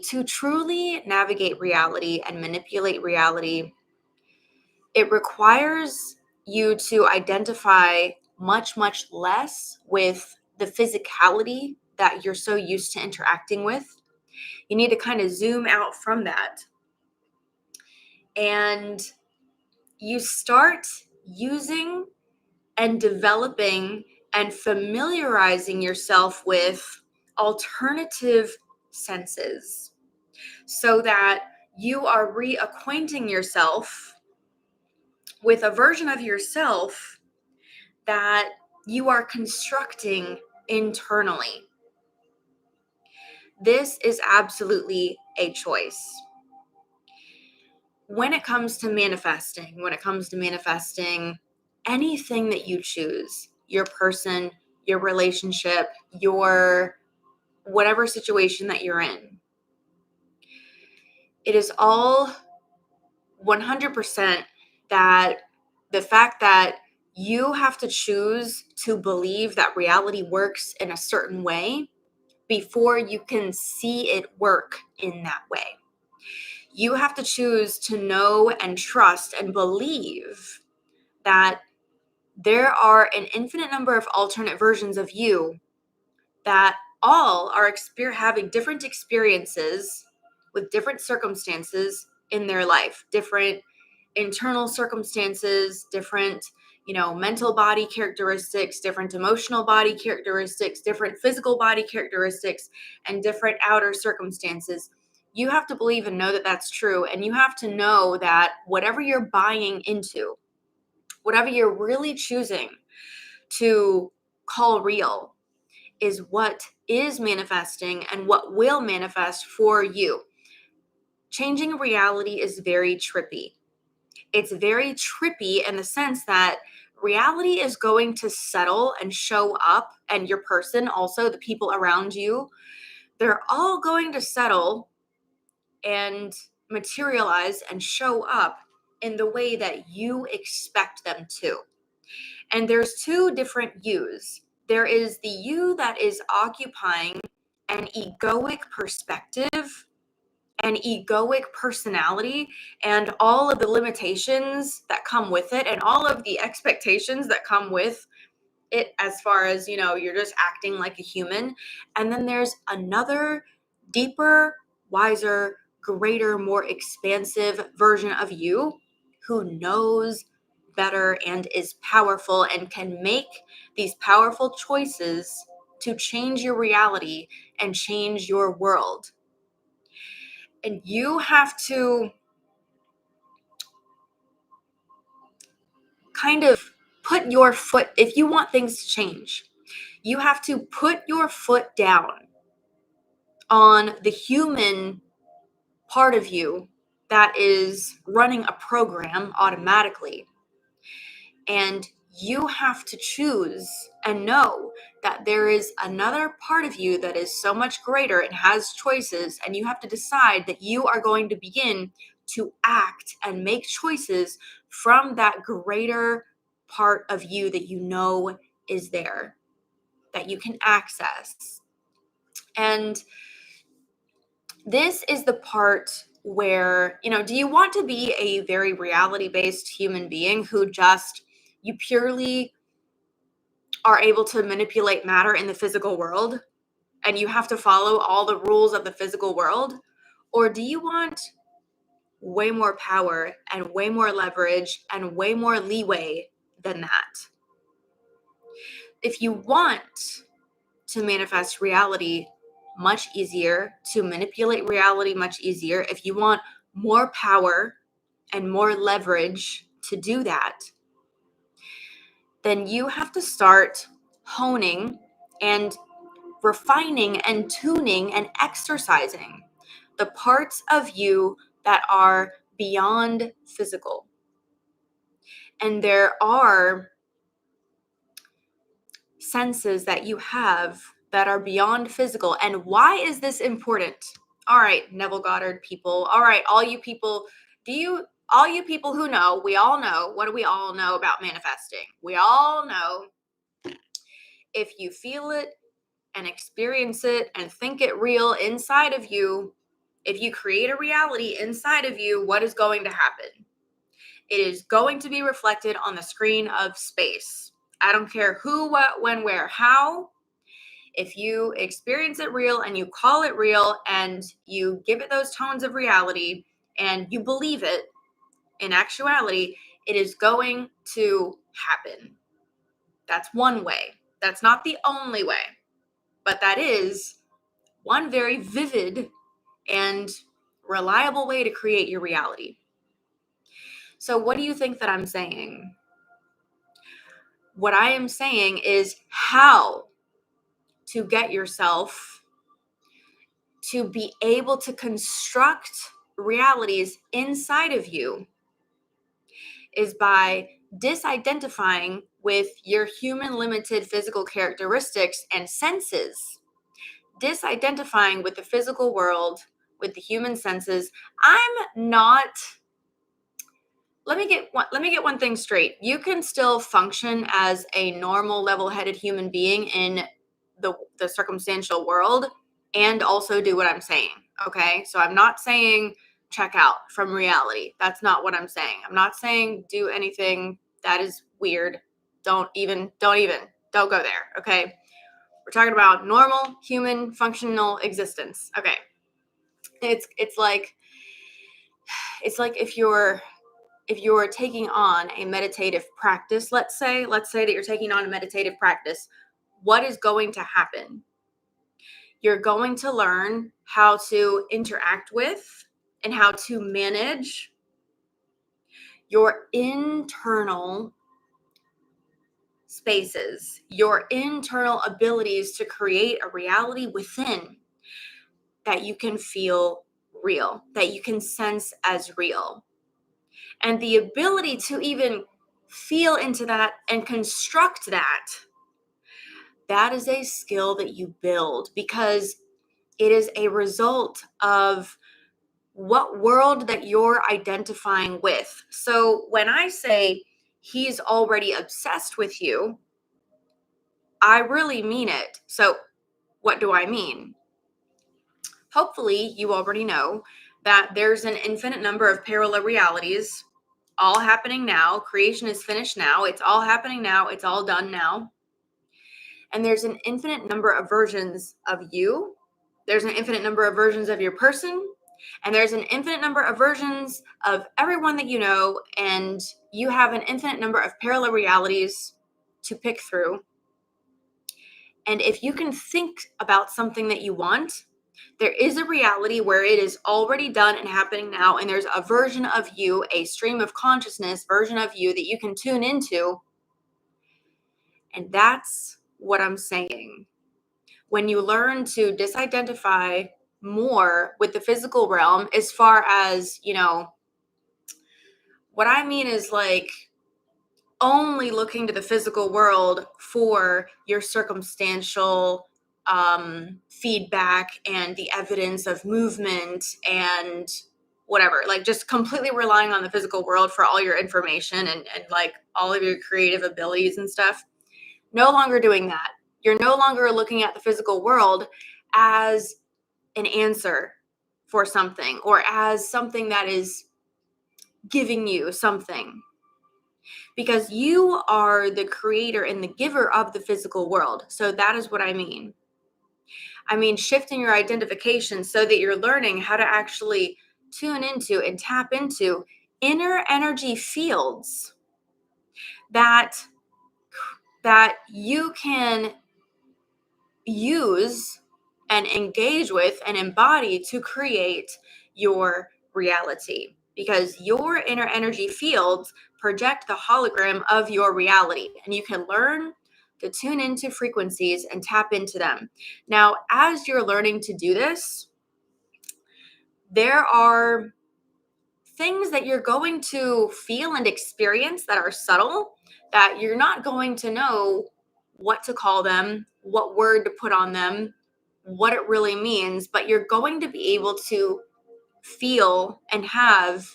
To truly navigate reality and manipulate reality, it requires you to identify much, much less with the physicality that you're so used to interacting with. You need to kind of zoom out from that. And you start using and developing and familiarizing yourself with alternative senses so that you are reacquainting yourself with a version of yourself that you are constructing internally. This is absolutely a choice. When it comes to manifesting anything that you choose, your person, your relationship, your whatever situation that you're in, it is all 100% that the fact that you have to choose to believe that reality works in a certain way before you can see it work in that way. You have to choose to know and trust and believe that there are an infinite number of alternate versions of you that all are having different experiences with different circumstances in their life, different internal circumstances, different, mental body characteristics, different emotional body characteristics, different physical body characteristics, and different outer circumstances. You have to believe and know that that's true. And you have to know that whatever you're buying into, whatever you're really choosing to call real, is what is manifesting and what will manifest for you. Changing reality is very trippy. It's very trippy in the sense that reality is going to settle and show up, and your person, also the people around you, they're all going to settle and materialize and show up in the way that you expect them to. And there's two different yous. There is the you that is occupying an egoic perspective, an egoic personality, and all of the limitations that come with it, and all of the expectations that come with it, as far as, you're just acting like a human. And then there's another deeper, wiser, greater, more expansive version of you who knows better and is powerful and can make these powerful choices to change your reality and change your world. And you have to kind of put your foot, if you want things to change, you have to put your foot down on the human part of you that is running a program automatically. And you have to choose and know that there is another part of you that is so much greater and has choices, and you have to decide that you are going to begin to act and make choices from that greater part of you that you know is there, that you can access. And this is the part where, do you want to be a very reality-based human being who just, you purely are able to manipulate matter in the physical world and you have to follow all the rules of the physical world? Or do you want way more power and way more leverage and way more leeway than that? If you want to manifest reality much easier, to manipulate reality much easier, if you want more power and more leverage to do that, then you have to start honing and refining and tuning and exercising the parts of you that are beyond physical. And there are senses that you have that are beyond physical. And why is this important? All right, Neville Goddard people. All right, all you people, all you people who know, we all know, what do we all know about manifesting? We all know if you feel it and experience it and think it real inside of you, If you create a reality inside of you, what is going to happen? It is going to be reflected on the screen of space. I don't care who, what, when, where, how. If you experience it real and you call it real and you give it those tones of reality and you believe it, in actuality, it is going to happen. That's one way. That's not the only way, but that is one very vivid and reliable way to create your reality. So, what do you think that I'm saying? What I am saying is how to get yourself to be able to construct realities inside of you is by disidentifying with your human limited physical characteristics and senses, disidentifying with the physical world, with the human senses. I'm not let me get one thing straight. You can still function as a normal level-headed human being in the circumstantial world and also do what I'm saying. Okay? So I'm not saying check out from reality. That's not what I'm saying. I'm not saying do anything that is weird. Don't go there. Okay? We're talking about normal human functional existence. Okay. It's like if you're taking on a meditative practice, let's say that you're taking on a meditative practice, what is going to happen? You're going to learn how to interact with and how to manage your internal spaces, your internal abilities to create a reality within that you can feel real, that you can sense as real. And the ability to even feel into that and construct that is a skill that you build because it is a result of what world that you're identifying with. So when I say he's already obsessed with you, I really mean it. So what do I mean? Hopefully you already know that there's an infinite number of parallel realities all happening now. Creation is finished now. It's all happening now. It's all done now. And there's an infinite number of versions of you. There's an infinite number of versions of your person. And there's an infinite number of versions of everyone that you know. And you have an infinite number of parallel realities to pick through. And if you can think about something that you want, there is a reality where it is already done and happening now. And there's a version of you, a stream of consciousness version of you that you can tune into. And that's what I'm saying. When you learn to disidentify more with the physical realm, as far as, what I mean is like only looking to the physical world for your circumstantial feedback and the evidence of movement and whatever, like just completely relying on the physical world for all your information and like all of your creative abilities and stuff. No longer doing that. You're no longer looking at the physical world as an answer for something or as something that is giving you something, because you are the creator and the giver of the physical world. So that is what I mean. I mean, shifting your identification so that you're learning how to actually tune into and tap into inner energy fields that you can use and engage with and embody to create your reality, because your inner energy fields project the hologram of your reality, and you can learn to tune into frequencies and tap into them. Now, as you're learning to do this, there are things that you're going to feel and experience that are subtle, that you're not going to know what to call them, what word to put on them, what it really means, but you're going to be able to feel and have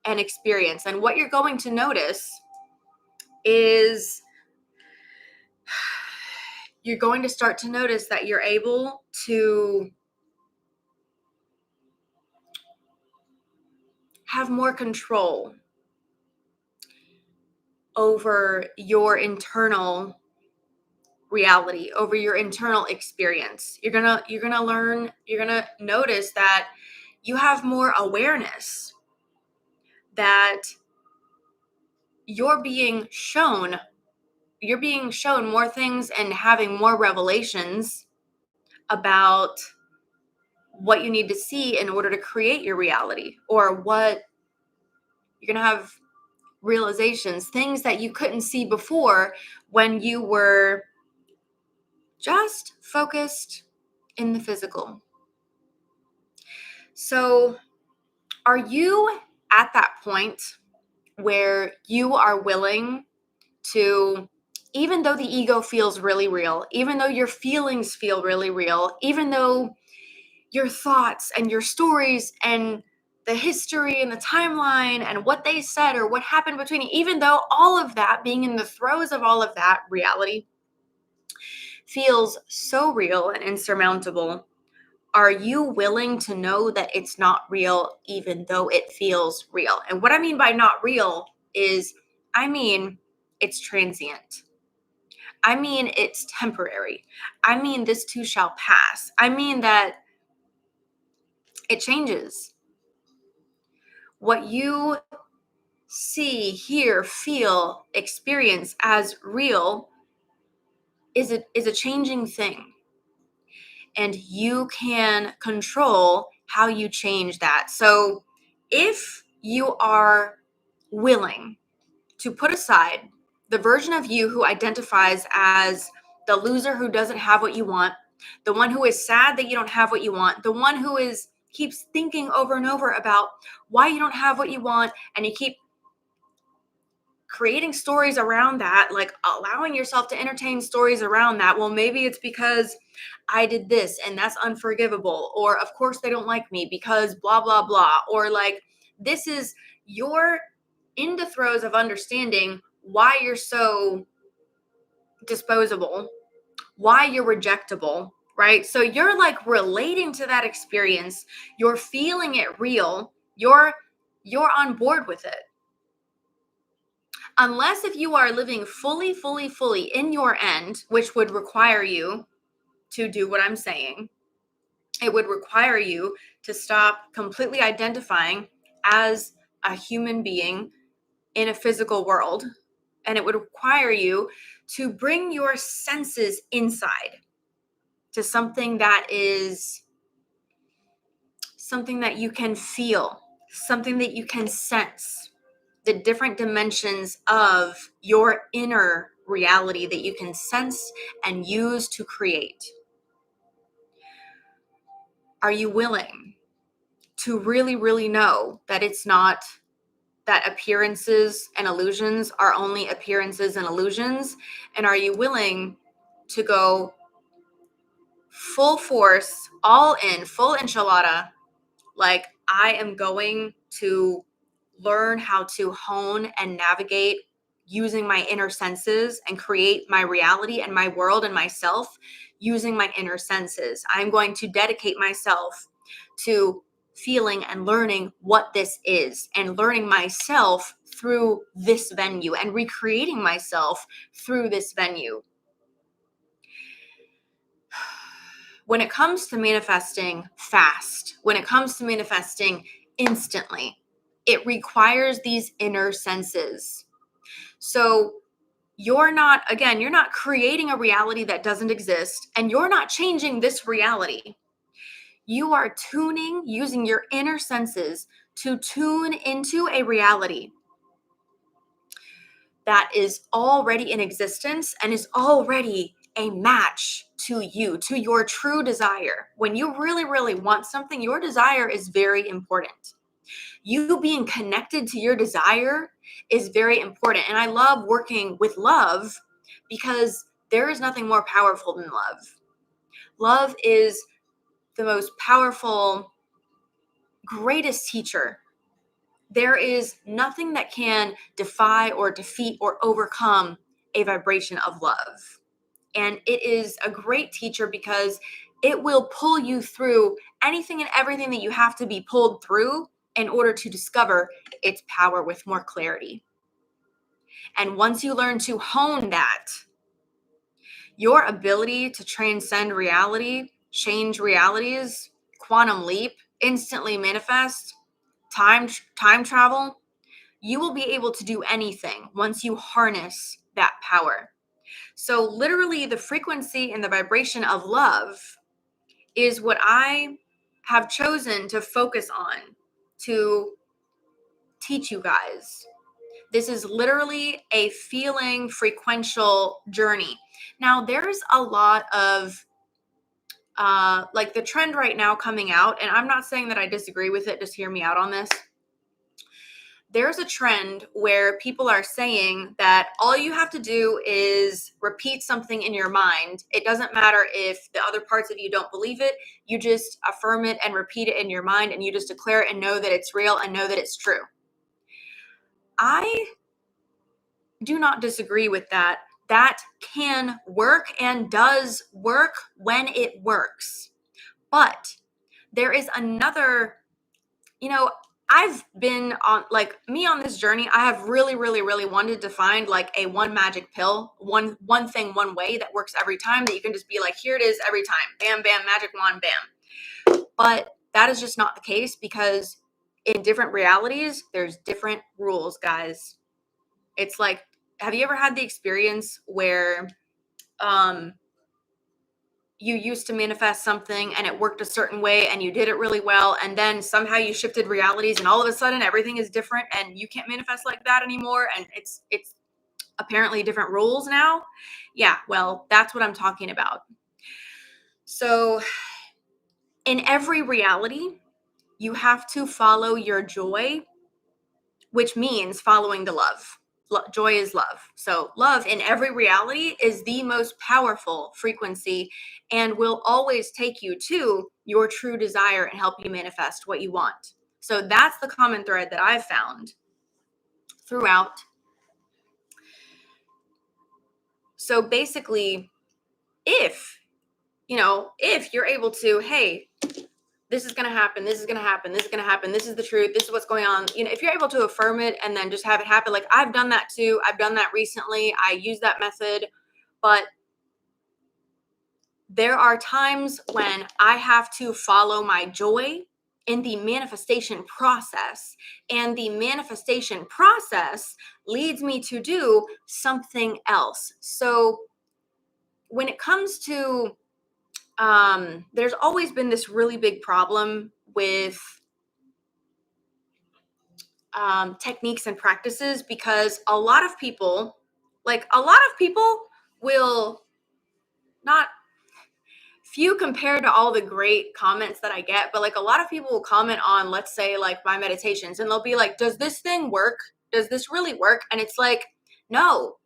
an experience. And what you're going to notice is you're going to start to notice that you're able to have more control over your internal reality, over your internal experience. You're going to learn, you're going to notice that you have more awareness, that you're being shown more things and having more revelations about what you need to see in order to create your reality, or what you're going to have realizations, things that you couldn't see before when you were just focused in the physical. So, are you at that point where you are willing to, even though the ego feels really real, even though your feelings feel really real, even though your thoughts and your stories and the history and the timeline and what they said or what happened between you, even though all of that, being in the throes of all of that reality feels so real and insurmountable, are you willing to know that it's not real even though it feels real? And what I mean by not real is, I mean, it's transient. I mean, it's temporary. I mean, this too shall pass. I mean that it changes. What you see, hear, feel, experience as real is a changing thing. And you can control how you change that. So if you are willing to put aside the version of you who identifies as the loser who doesn't have what you want, the one who is sad that you don't have what you want, the one who is keeps thinking over and over about why you don't have what you want, and you keep creating stories around that, like allowing yourself to entertain stories around that. Well, maybe it's because I did this and that's unforgivable, or of course they don't like me because blah blah blah, or like this is your in the throes of understanding why you're so disposable, why you're rejectable, right? So you're like relating to that experience, you're feeling it real, you're on board with it. Unless if you are living fully in your end, which would require you to do what I'm saying, it would require you to stop completely identifying as a human being in a physical world. And it would require you to bring your senses inside to something that is something that you can feel, something that you can sense, the different dimensions of your inner reality that you can sense and use to create. Are you willing to really know that it's not, that appearances and illusions are only appearances and illusions? And are you willing to go full force, all in, full enchilada, like I am going to learn how to hone and navigate using my inner senses and create my reality and my world and myself using my inner senses. I'm going to dedicate myself to feeling and learning what this is and learning myself through this venue and recreating myself through this venue. When it comes to manifesting fast, when it comes to manifesting instantly, it requires these inner senses. So you're not creating a reality that doesn't exist, and you're not changing this reality. You are using your inner senses to tune into a reality that is already in existence and is already a match to you, to your true desire. When you really want something, your desire is very important. You being connected to your desire is very important. And I love working with love because there is nothing more powerful than love. Love is the most powerful, greatest teacher. There is nothing that can defy or defeat or overcome a vibration of love. And it is a great teacher because it will pull you through anything and everything that you have to be pulled through in order to discover its power with more clarity. And once you learn to hone that, your ability to transcend reality, change realities, quantum leap, instantly manifest, time travel, you will be able to do anything once you harness that power. So literally the frequency and the vibration of love is what I have chosen to focus on to teach you guys. This is literally a feeling frequential journey. Now, there's a lot of like the trend right now coming out, and I'm not saying that I disagree with it, just hear me out on this. There's a trend where people are saying that all you have to do is repeat something in your mind. It doesn't matter if the other parts of you don't believe it. You just affirm it and repeat it in your mind, and you just declare it and know that it's real and know that it's true. I do not disagree with that. That can work and does work when it works. But there is another, I've been on, like, me on this journey. I have really, really, really wanted to find like a one magic pill, one thing, one way that works every time, that you can just be like, here it is every time. Bam, bam, magic wand, bam. But that is just not the case, because in different realities, there's different rules, guys. It's like, have you ever had the experience where you used to manifest something and it worked a certain way and you did it really well, and then somehow you shifted realities and all of a sudden everything is different and you can't manifest like that anymore, and it's apparently different rules now? Yeah, well, that's what I'm talking about. So in every reality, you have to follow your joy, which means following the love. Joy is love. So love in every reality is the most powerful frequency and will always take you to your true desire and help you manifest what you want. So that's the common thread that I've found throughout. So basically, if you're able to, hey, this is going to happen, this is going to happen, this is going to happen, this is the truth, this is what's going on. If you're able to affirm it and then just have it happen, like I've done that too. I've done that recently. I use that method, but there are times when I have to follow my joy in the manifestation process, and the manifestation process leads me to do something else. So when it comes to there's always been this really big problem with techniques and practices, because a lot of people will not, few compared to all the great comments that I get, but like a lot of people will comment on, let's say, like my meditations, and they'll be like, does this thing work? Does this really work? And it's like, no,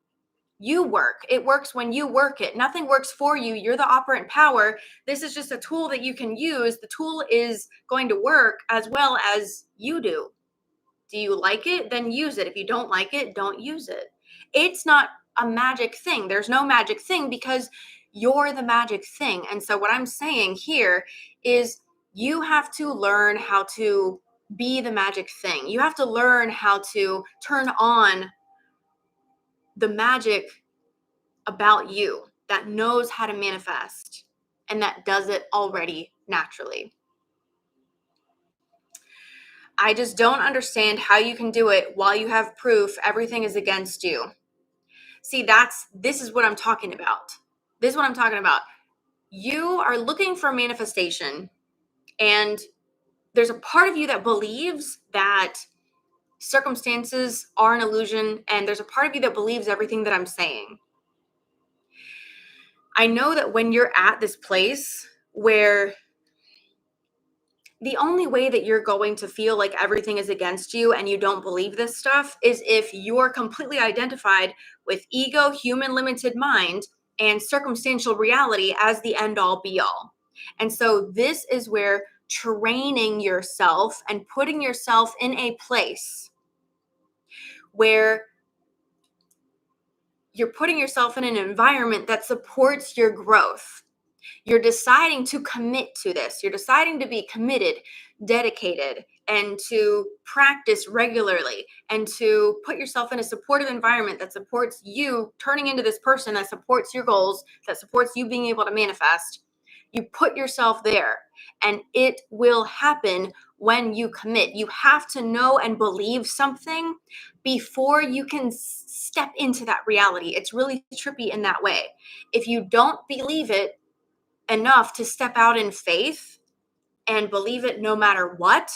you work. It works when you work it. Nothing works for you. You're the operant power. This is just a tool that you can use. The tool is going to work as well as you do. Do you like it? Then use it. If you don't like it, don't use it. It's not a magic thing. There's no magic thing, because you're the magic thing. And so what I'm saying here is you have to learn how to be the magic thing. You have to learn how to turn on the magic about you that knows how to manifest and that does it already naturally. I just don't understand how you can do it while you have proof everything is against you. See, this is what I'm talking about. This is what I'm talking about. You are looking for manifestation, and there's a part of you that believes that circumstances are an illusion, and there's a part of you that believes everything that I'm saying. I know that when you're at this place where the only way that you're going to feel like everything is against you and you don't believe this stuff is if you're completely identified with ego, human limited mind, and circumstantial reality as the end all be all. And so this is where training yourself and putting yourself in a place where you're putting yourself in an environment that supports your growth. You're deciding to commit to this. You're deciding to be committed, dedicated, and to practice regularly and to put yourself in a supportive environment that supports you turning into this person that supports your goals, that supports you being able to manifest, you put yourself there and it will happen when you commit. You have to know and believe something before you can step into that reality. It's really trippy in that way. If you don't believe it enough to step out in faith and believe it no matter what,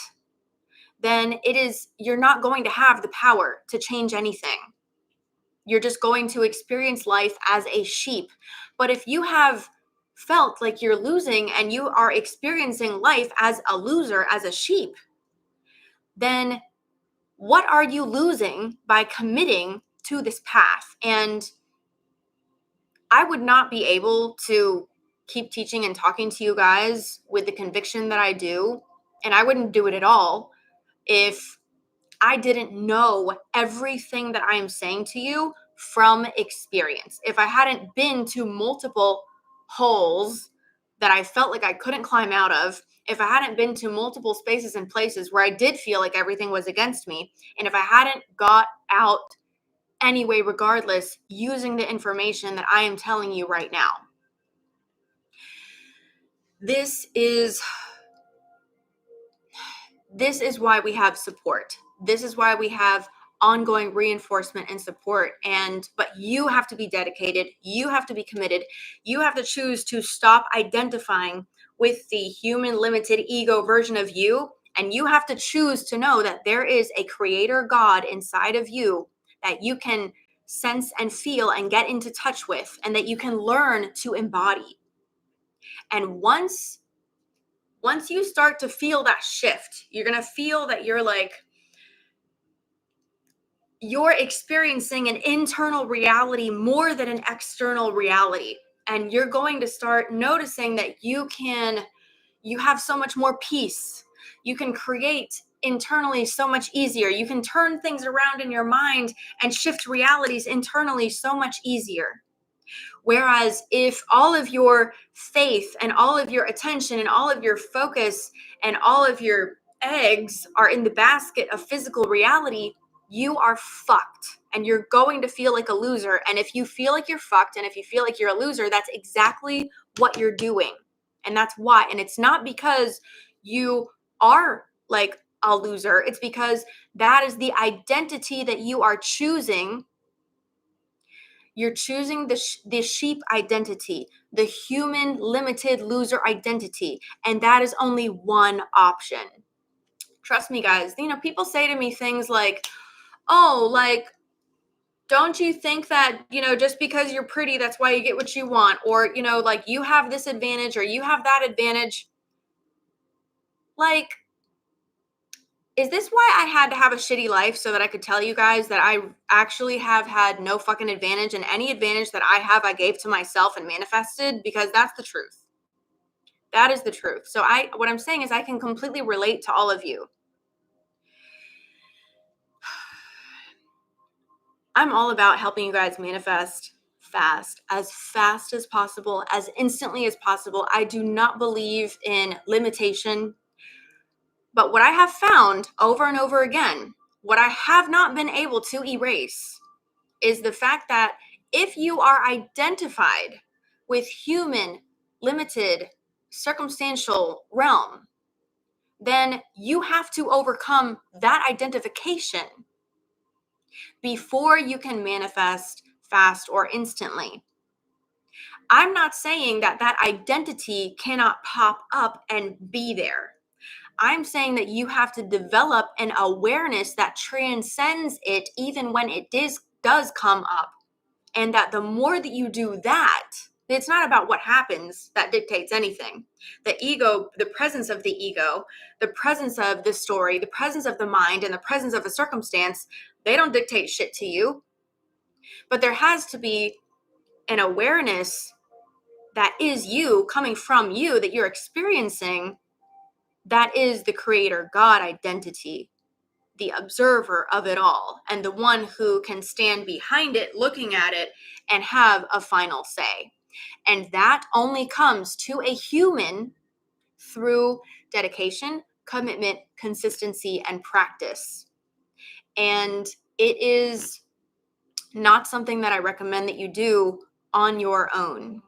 then you're not going to have the power to change anything. You're just going to experience life as a sheep. But if you have felt like you're losing and you are experiencing life as a loser, as a sheep, then what are you losing by committing to this path? And I would not be able to keep teaching and talking to you guys with the conviction that I do, and I wouldn't do it at all if I didn't know everything that I am saying to you from experience. If I hadn't been to multiple holes that I felt like I couldn't climb out of, if I hadn't been to multiple spaces and places where I did feel like everything was against me, and if I hadn't got out anyway, regardless, using the information that I am telling you right now. This is why we have support. This is why we have ongoing reinforcement and support. But you have to be dedicated. You have to be committed. You have to choose to stop identifying with the human limited ego version of you. And you have to choose to know that there is a creator God inside of you that you can sense and feel and get into touch with, and that you can learn to embody. And once you start to feel that shift, you're going to feel that you're experiencing an internal reality more than an external reality. And you're going to start noticing that you have so much more peace. You can create internally so much easier. You can turn things around in your mind and shift realities internally so much easier. Whereas if all of your faith and all of your attention and all of your focus and all of your eggs are in the basket of physical reality, you are fucked and you're going to feel like a loser. And if you feel like you're fucked and if you feel like you're a loser, that's exactly what you're doing. And that's why. And it's not because you are like a loser. It's because that is the identity that you are choosing. You're choosing the sheep identity, the human limited loser identity. And that is only one option. Trust me, guys. People say to me things like, oh, like, don't you think that, just because you're pretty, that's why you get what you want? Or, like, you have this advantage or you have that advantage. Like, is this why I had to have a shitty life so that I could tell you guys that I actually have had no fucking advantage, and any advantage that I have, I gave to myself and manifested? Because that's the truth. That is the truth. So what I'm saying is I can completely relate to all of you. I'm all about helping you guys manifest as fast as possible, as instantly as possible. I do not believe in limitation. But what I have found over and over again, what I have not been able to erase, is the fact that if you are identified with human, limited, circumstantial realm, then you have to overcome that identification before you can manifest fast or instantly. I'm not saying that identity cannot pop up and be there. I'm saying that you have to develop an awareness that transcends it even when it does come up. And that the more that you do that, it's not about what happens that dictates anything. The ego, the presence of the ego, the presence of the story, the presence of the mind, and the presence of a circumstance, they don't dictate shit to you. But there has to be an awareness that is you, coming from you, that you're experiencing. That is the creator God identity, the observer of it all, and the one who can stand behind it, looking at it, and have a final say. And that only comes to a human through dedication, commitment, consistency, and practice. And it is not something that I recommend that you do on your own.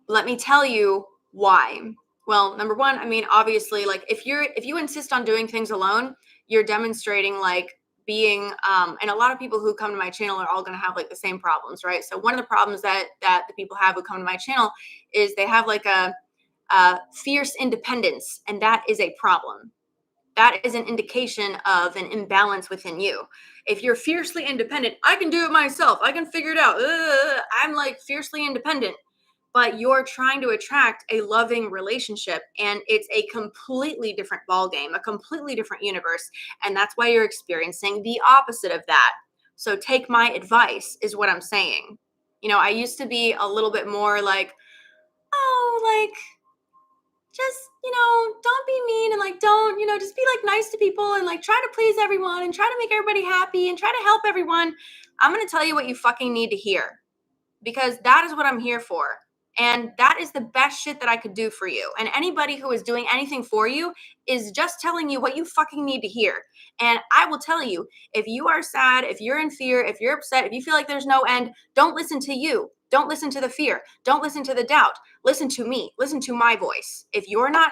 Let me tell you why. Well, number one, I mean, obviously, like if you insist on doing things alone, you're demonstrating like being and a lot of people who come to my channel are all going to have like the same problems, right? So one of the problems that the people have who come to my channel is they have like a fierce independence, and that is a problem. That is an indication of an imbalance within you. If you're fiercely independent, I can do it myself, I can figure it out, I'm like fiercely independent, but you're trying to attract a loving relationship, and it's a completely different ball game, a completely different universe, and that's why you're experiencing the opposite of that. So take my advice is what I'm saying. You know, I used to be a little bit more like, oh, like just, don't be mean, and like don't, just be like nice to people, and like try to please everyone and try to make everybody happy and try to help everyone. I'm going to tell you what you fucking need to hear, because that is what I'm here for. And that is the best shit that I could do for you. And anybody who is doing anything for you is just telling you what you fucking need to hear. And I will tell you, if you are sad, if you're in fear, if you're upset, if you feel like there's no end, don't listen to you. Don't listen to the fear. Don't listen to the doubt. Listen to me. Listen to my voice. If you're not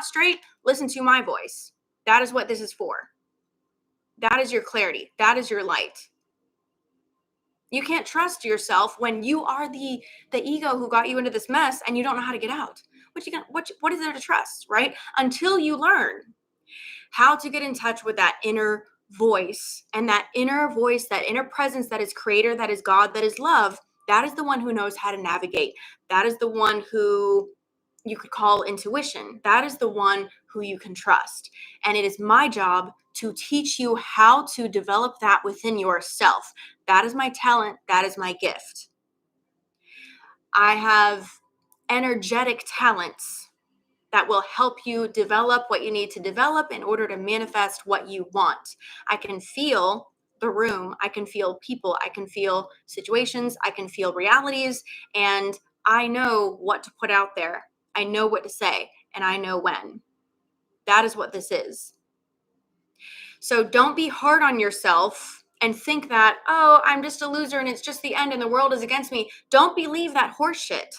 straight, listen to my voice. That is what this is for. That is your clarity. That is your light. You can't trust yourself when you are the ego who got you into this mess and you don't know how to get out. What is there to trust, right? Until you learn how to get in touch with that inner voice, and that inner voice, that inner presence that is creator, that is God, that is love, that is the one who knows how to navigate. That is the one who you could call intuition. That is the one who you can trust. And it is my job to teach you how to develop that within yourself. That is my talent. That is my gift. I have energetic talents that will help you develop what you need to develop in order to manifest what you want. I can feel the room. I can feel people. I can feel situations. I can feel realities. And I know what to put out there. I know what to say, and I know when. That is what this is. So don't be hard on yourself and think that, oh, I'm just a loser and it's just the end and the world is against me. Don't believe that horse shit,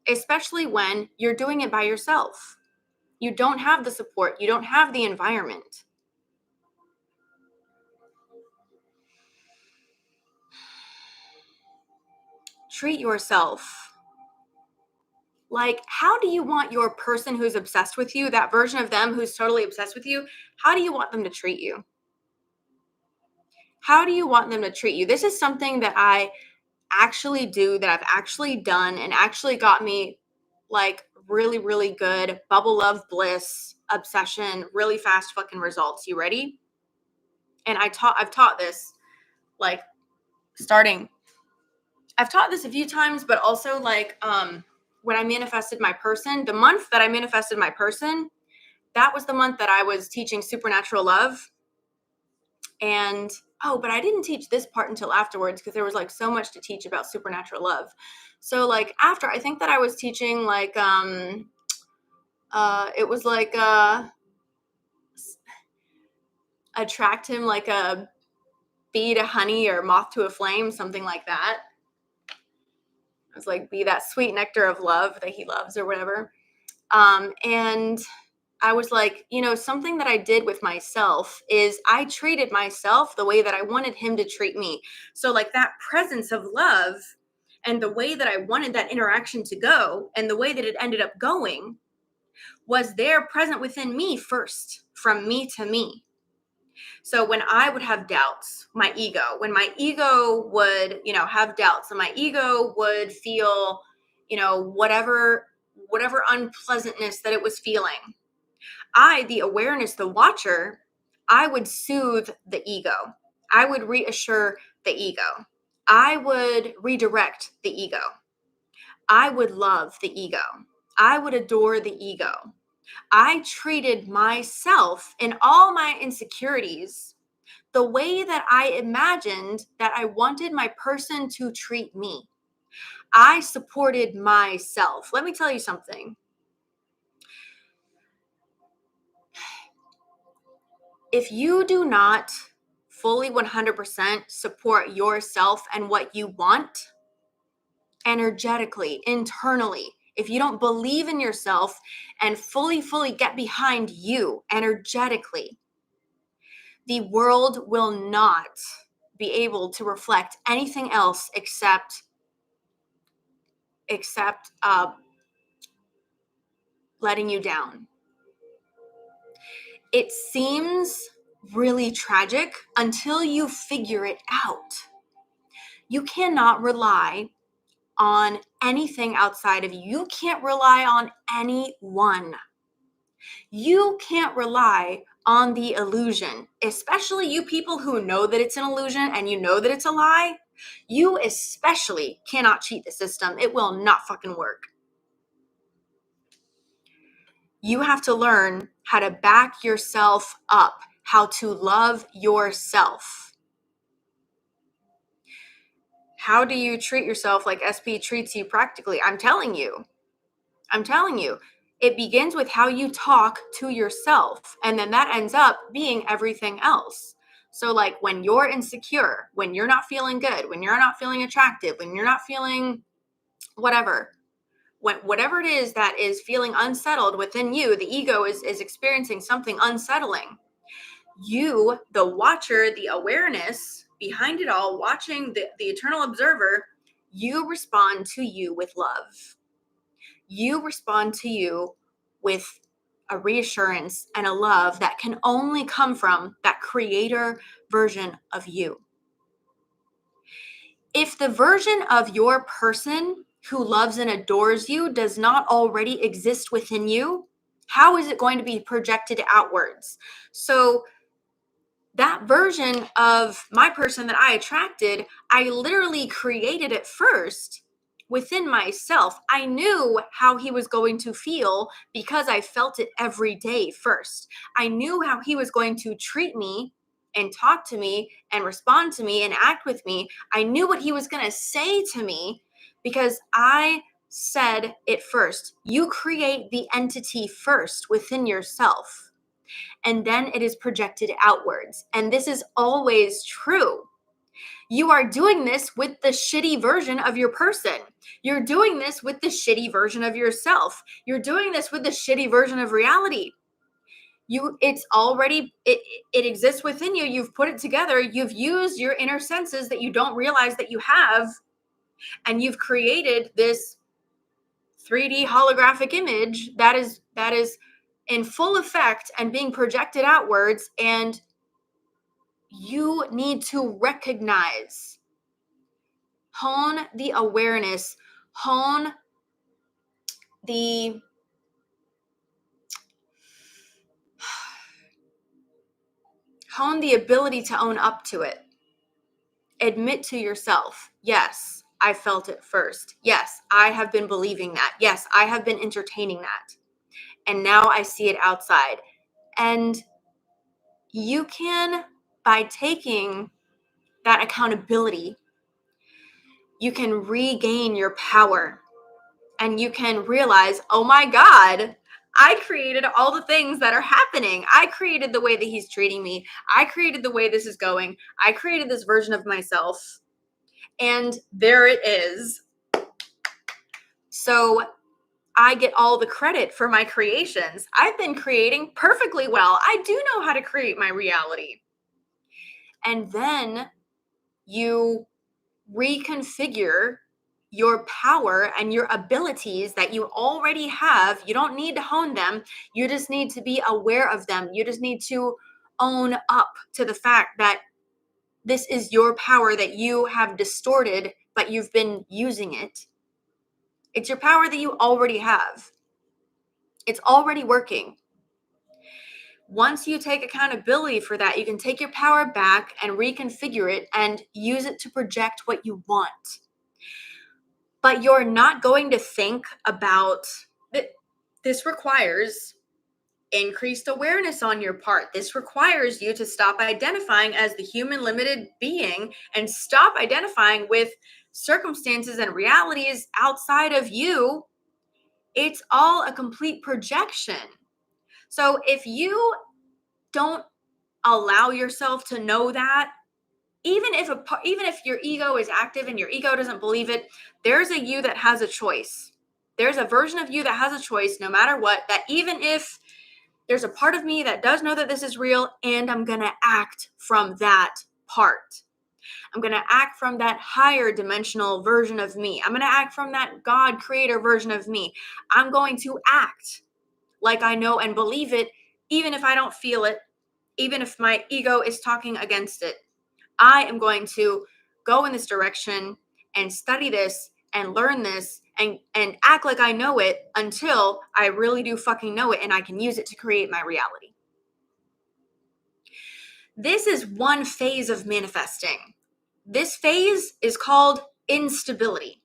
especially when you're doing it by yourself. You don't have the support. You don't have the environment. Treat yourself. Like, how do you want your person who's obsessed with you, that version of them who's totally obsessed with you, how do you want them to treat you? How do you want them to treat you? This is something that I actually do, that I've actually done, and actually got me like really, really good bubble love bliss obsession, really fast fucking results. You ready? And I've taught this like starting I've taught this a few times, but also like when I manifested my person, the month that I manifested my person, that was the month that I was teaching supernatural love. And but I didn't teach this part until afterwards, because there was like so much to teach about supernatural love. So like after, I think that I was teaching like it was like attract him like a bee to honey or moth to a flame, something like that. It was like be that sweet nectar of love that he loves or whatever. And I was like, something that I did with myself is I treated myself the way that I wanted him to treat me. So like that presence of love and the way that I wanted that interaction to go and the way that it ended up going was there present within me first, from me to me. So when I would have doubts, when my ego would, have doubts, and my ego would feel, whatever unpleasantness that it was feeling, I, the awareness, the watcher, I would soothe the ego. I would reassure the ego. I would redirect the ego. I would love the ego. I would adore the ego. I treated myself and all my insecurities the way that I imagined that I wanted my person to treat me. I supported myself. Let me tell you something. If you do not fully 100% support yourself and what you want energetically, internally, if you don't believe in yourself and fully get behind you energetically, the world will not be able to reflect anything else except letting you down. It seems really tragic until you figure it out. You cannot rely on anything outside of you. You can't rely on anyone. You can't rely on the illusion, especially you people who know that it's an illusion and you know that it's a lie. You especially cannot cheat the system. It will not fucking work. You have to learn how to back yourself up, how to love yourself. How do you treat yourself like SP treats you practically? I'm telling you. It begins with how you talk to yourself, and then that ends up being everything else. So like when you're insecure, when you're not feeling good, when you're not feeling attractive, when you're not feeling whatever, whatever it is that is feeling unsettled within you, the ego is experiencing something unsettling. You, the watcher, the awareness behind it all, watching the eternal observer, you respond to you with love. You respond to you with a reassurance and a love that can only come from that creator version of you. If the version of your person who loves and adores you does not already exist within you, how is it going to be projected outwards? So that version of my person that I attracted, I literally created it first within myself. I knew how he was going to feel because I felt it every day first. I knew how he was going to treat me and talk to me and respond to me and act with me. I knew what he was going to say to me because I said it first. You create the entity first within yourself, and then it is projected outwards. And this is always true. You are doing this with the shitty version of your person. You're doing this with the shitty version of yourself. You're doing this with the shitty version of reality. It exists within you. You've put it together. You've used your inner senses that you don't realize that you have, and you've created this 3D holographic image that is in full effect and being projected outwards. And you need to recognize, hone the awareness, hone the ability to own up to it. Admit to yourself, yes, I felt it first. Yes, I have been believing that. Yes, I have been entertaining that. And now I see it outside. And you can, by taking that accountability, you can regain your power. And you can realize, oh my God, I created all the things that are happening. I created the way that he's treating me. I created the way this is going. I created this version of myself. And there it is. So I get all the credit for my creations. I've been creating perfectly well. I do know how to create my reality. And then you reconfigure your power and your abilities that you already have. You don't need to hone them. You just need to be aware of them. You just need to own up to the fact that this is your power that you have distorted, but you've been using it. It's your power that you already have. It's already working. Once you take accountability for that, you can take your power back and reconfigure it and use it to project what you want. But you're not going to think about it. This requires increased awareness on your part. This requires you to stop identifying as the human limited being and stop identifying with circumstances and realities outside of you. It's all a complete projection. So if you don't allow yourself to know that, even if your ego is active and your ego doesn't believe it, there's a you that has a choice. There's a version of you that has a choice no matter what, that even if there's a part of me that does know that this is real, and I'm going to act from that part. I'm going to act from that higher dimensional version of me. I'm going to act from that God creator version of me. I'm going to act like I know and believe it, even if I don't feel it, even if my ego is talking against it. I am going to go in this direction and study this and learn this and act like I know it until I really do fucking know it and I can use it to create my reality. This is one phase of manifesting. This phase is called instability.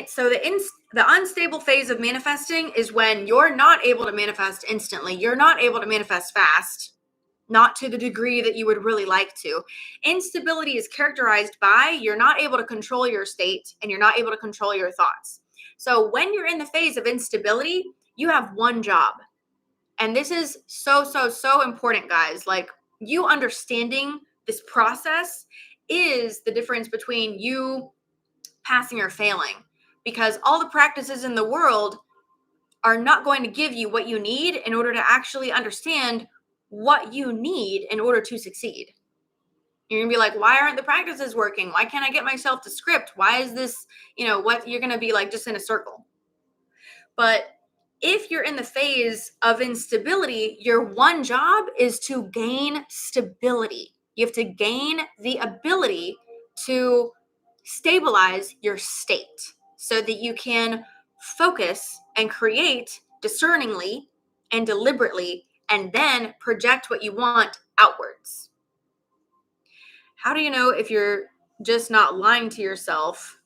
So the unstable phase of manifesting is when you're not able to manifest instantly. You're not able to manifest fast, not to the degree that you would really like to. Instability is characterized by you're not able to control your state and you're not able to control your thoughts. So when you're in the phase of instability, you have one job. And this is so important, guys. Like, you understanding this process is the difference between you passing or failing, because all the practices in the world are not going to give you what you need in order to actually understand what you need in order to succeed. You're gonna be like, why aren't the practices working? Why can't I get myself to script? Why is this, what you're gonna be like, just in a circle. But if you're in the phase of instability, your one job is to gain stability. You have to gain the ability to stabilize your state so that you can focus and create discerningly and deliberately, and then project what you want outwards. How do you know if you're just not lying to yourself?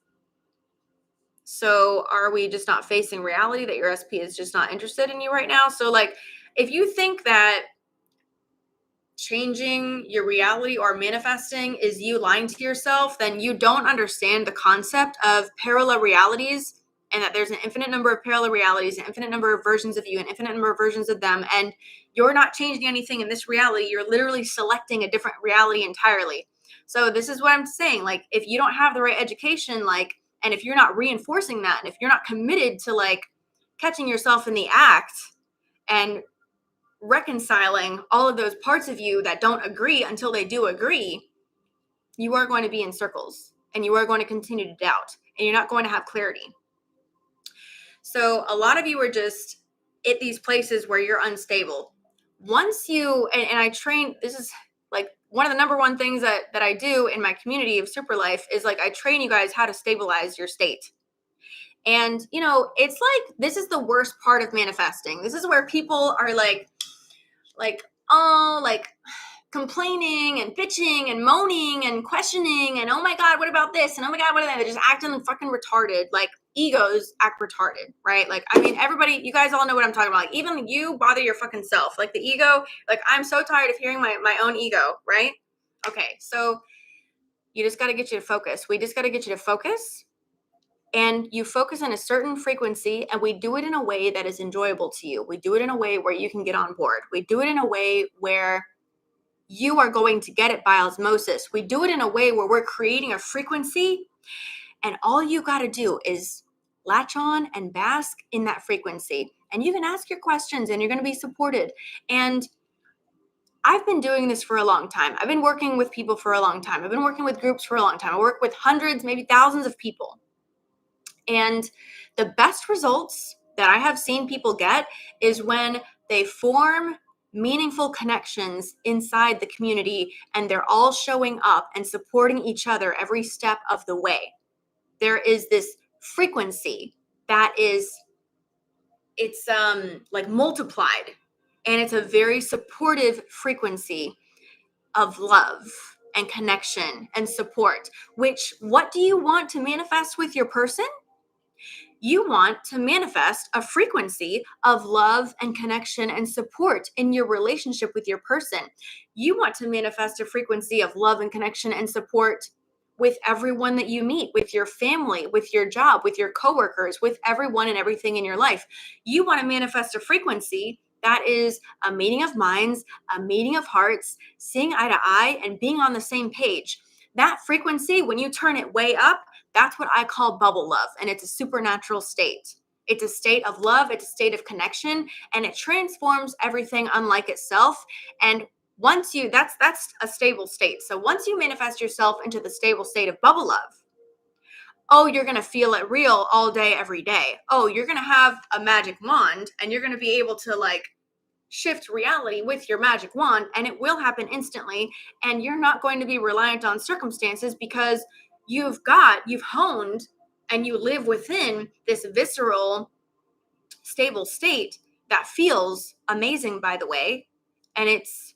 So are we just not facing reality, that your SP is just not interested in you right now? So, like, if you think that changing your reality or manifesting is you lying to yourself, then you don't understand the concept of parallel realities, and that there's an infinite number of parallel realities, an infinite number of versions of you, an infinite number of versions of them, and you're not changing anything in this reality. You're literally selecting a different reality entirely. So this is what I'm saying. Like, if you don't have the right education, like, and if you're not reinforcing that, and if you're not committed to, like, catching yourself in the act and reconciling all of those parts of you that don't agree until they do agree, you are going to be in circles and you are going to continue to doubt and you're not going to have clarity. So a lot of you are just at these places where you're unstable. Once you, and I train, this is like one of the number one things that I do in my community of Super Life is, like, I train you guys how to stabilize your state. And, it's like, this is the worst part of manifesting. This is where people are like, oh, like, complaining and bitching and moaning and questioning and, oh my God, what about this? And oh my God, what are they? They're just acting fucking retarded. Like, egos act retarded, right? Like, I mean, everybody, you guys all know what I'm talking about. Like, even you bother your fucking self. Like, the ego, like, I'm so tired of hearing my own ego, right? Okay, so you just got to get you to focus. We just got to get you to focus. And you focus on a certain frequency, and we do it in a way that is enjoyable to you. We do it in a way where you can get on board. We do it in a way where you are going to get it by osmosis. We do it in a way where we're creating a frequency, and all you got to do is latch on and bask in that frequency. And you can ask your questions and you're going to be supported. And I've been doing this for a long time. I've been working with people for a long time. I've been working with groups for a long time. I work with hundreds, maybe thousands of people. And the best results that I have seen people get is when they form meaningful connections inside the community and they're all showing up and supporting each other every step of the way. There is this frequency that is, it's like multiplied, and it's a very supportive frequency of love and connection and support. Which, what do you want to manifest with your person? You want to manifest a frequency of love and connection and support in your relationship with your person. You want to manifest a frequency of love and connection and support with everyone that you meet, with your family, with your job, with your coworkers, with everyone and everything in your life. You want to manifest a frequency That is a meeting of minds, a meeting of hearts, seeing eye to eye and being on the same page. That frequency, when you turn it way up, that's what I call bubble love. And it's a supernatural state. It's a state of love, it's a state of connection, and it transforms everything unlike itself. And once you that's a stable state. So once you manifest yourself into the stable state of bubble love, oh, you're going to feel it real all day, every day. Oh, you're going to have a magic wand and you're going to be able to like shift reality with your magic wand, and it will happen instantly. And you're not going to be reliant on circumstances because you've honed and you live within this visceral, stable state that feels amazing, by the way. And it's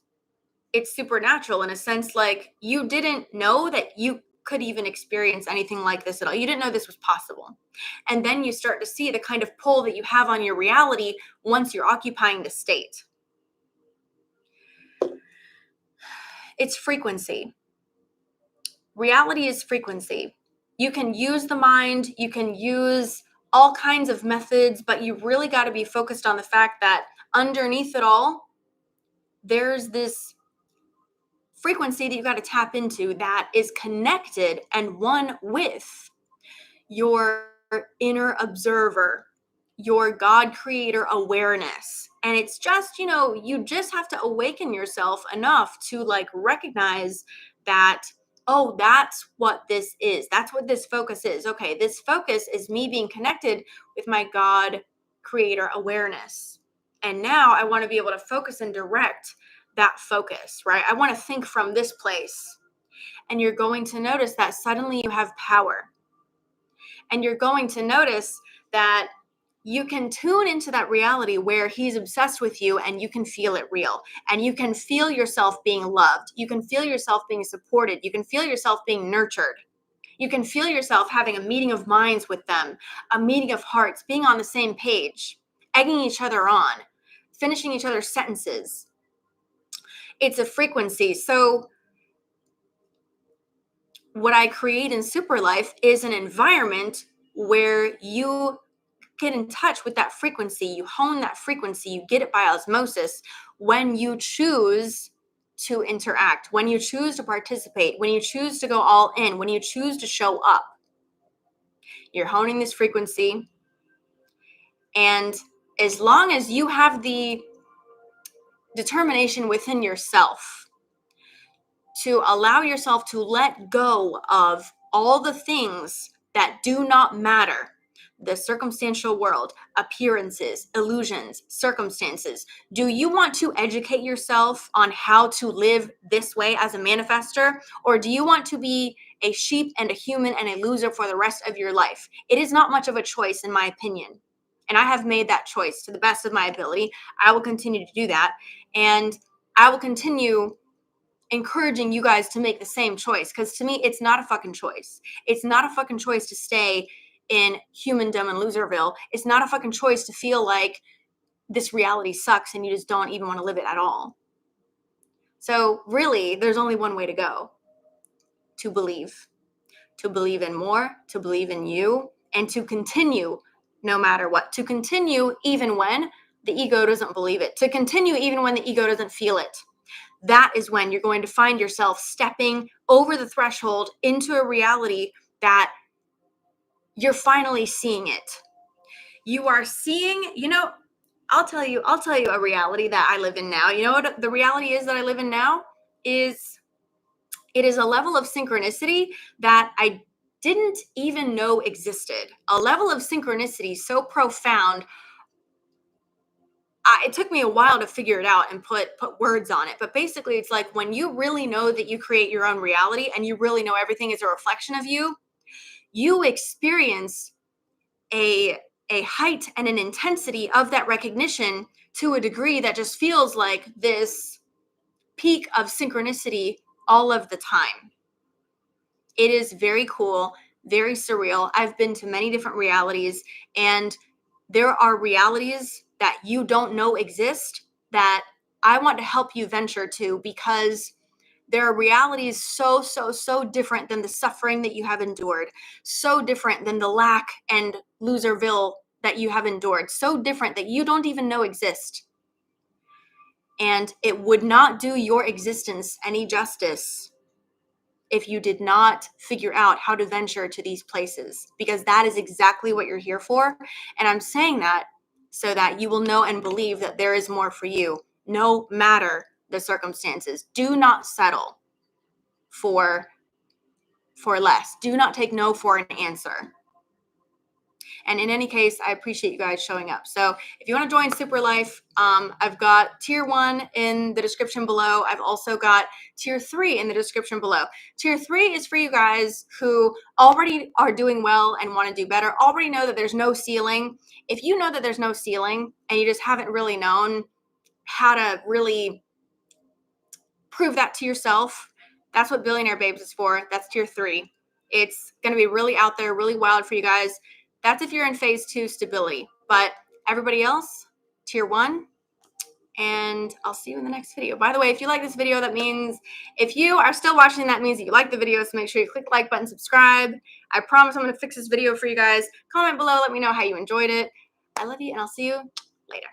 supernatural in a sense, like you didn't know that you could even experience anything like this at all. You didn't know this was possible. And then you start to see the kind of pull that you have on your reality once you're occupying the state. It's frequency. Reality is frequency. You can use the mind, you can use all kinds of methods, but you really got to be focused on the fact that underneath it all, there's this frequency that you got to tap into that is connected and one with your inner observer, your God creator awareness. And it's just, you just have to awaken yourself enough to like recognize that, oh, that's what this is. That's what this focus is. Okay, this focus is me being connected with my God creator awareness. And now I want to be able to focus and direct that focus, right? I want to think from this place. And you're going to notice that suddenly you have power. And you're going to notice that you can tune into that reality where he's obsessed with you and you can feel it real. And you can feel yourself being loved. You can feel yourself being supported. You can feel yourself being nurtured. You can feel yourself having a meeting of minds with them, a meeting of hearts, being on the same page, egging each other on, finishing each other's sentences. It's a frequency. So what I create in Super Life is an environment where you get in touch with that frequency, you hone that frequency, you get it by osmosis when you choose to interact, when you choose to participate, when you choose to go all in, when you choose to show up. You're honing this frequency. And as long as you have the determination within yourself to allow yourself to let go of all the things that do not matter, the circumstantial world, appearances, illusions, circumstances. Do you want to educate yourself on how to live this way as a manifester? Or do you want to be a sheep and a human and a loser for the rest of your life? It is not much of a choice, in my opinion. And I have made that choice to the best of my ability. I will continue to do that. And I will continue encouraging you guys to make the same choice, because to me it's not a fucking choice. It's not a fucking choice to stay in humandom and loserville. It's not a fucking choice to feel like this reality sucks and you just don't even want to live it at all. So really there's only one way to go: to believe in more, to believe in you, and to continue no matter what, to continue even when the ego doesn't believe it, to continue even when the ego doesn't feel it. That is when you're going to find yourself stepping over the threshold into a reality that you're finally seeing it. You are seeing, I'll tell you a reality that I live in now. You know what the reality is that I live in now is it is a level of synchronicity that I didn't even know existed. A level of synchronicity so profound. It took me a while to figure it out and put words on it. But basically, it's like when you really know that you create your own reality and you really know everything is a reflection of you, you experience a height and an intensity of that recognition to a degree that just feels like this peak of synchronicity all of the time. It is very cool, very surreal. I've been to many different realities, and there are realities that you don't know exist that I want to help you venture to, because there are realities so different than the suffering that you have endured, so different than the lack and loserville that you have endured, so different that you don't even know exist. And it would not do your existence any justice if you did not figure out how to venture to these places, because that is exactly what you're here for. And I'm saying that so that you will know and believe that there is more for you, no matter the circumstances. Do not settle for less. Do not take no for an answer. And in any case, I appreciate you guys showing up. So if you want to join Super Life, I've got tier 1 in the description below. I've also got tier 3 in the description below. Tier 3 is for you guys who already are doing well and want to do better, already know that there's no ceiling. If you know that there's no ceiling and you just haven't really known how to really prove that to yourself, that's what Billionaire Babes is for. That's tier 3. It's going to be really out there, really wild for you guys. That's if you're in phase 2 stability. But everybody else, tier 1. And I'll see you in the next video. By the way, if you like this video, that means if you are still watching, that means that you like the video. So make sure you click the like button, subscribe. I promise I'm going to fix this video for you guys. Comment below. Let me know how you enjoyed it. I love you, and I'll see you later.